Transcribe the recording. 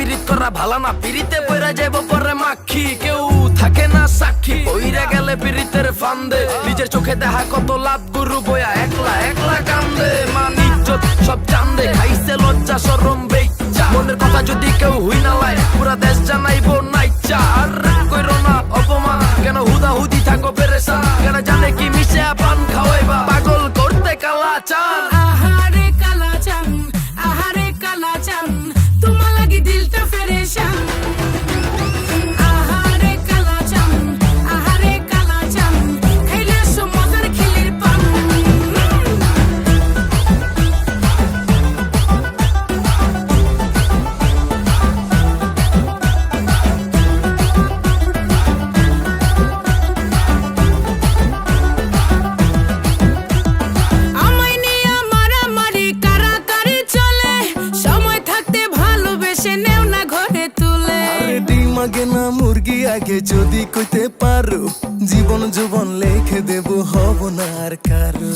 পিরিত করা ভালো না, পিরিতে পয়রা যাইব পরে মাখি, কেউ থাকে না সাক্ষী। পইরা গেলে পিরিতের ফান্দে, নিজের চোখে দেখা কত লাভ গুরু বয়া একলা একলা কান্দে। মান ইজ্জত সব চান্দে, খাইছে লজ্জা শরম বেচ্চা। মনের কথা যদি কেউ হুই না লাই, পুরা দেশ জানাইবো নাইচা। আর কইরো না অপমান, কেন হুদা হুদি থাকো পেরেশান, কেন জানে কি মিশে পান খাওয়াইবা, পাগল করতে কালা চান। আহারে কালা চান, আহারে কালা চান, তোমার লাগি দিলটা ফেরেশান। আহারে কালা চান, আহারে কালা চান, খাইলে সো মজার খিলির পান। আমায় নিয়ে মারামারি কারাকারি চলে, সময় থাকতে ভালোবেসে নেও না ঘরে তুলে। ডিম আগে না মুরগি আগে যদি কইতে পারো, জীবন যৌবন লেখে দেব হব না আর কারো।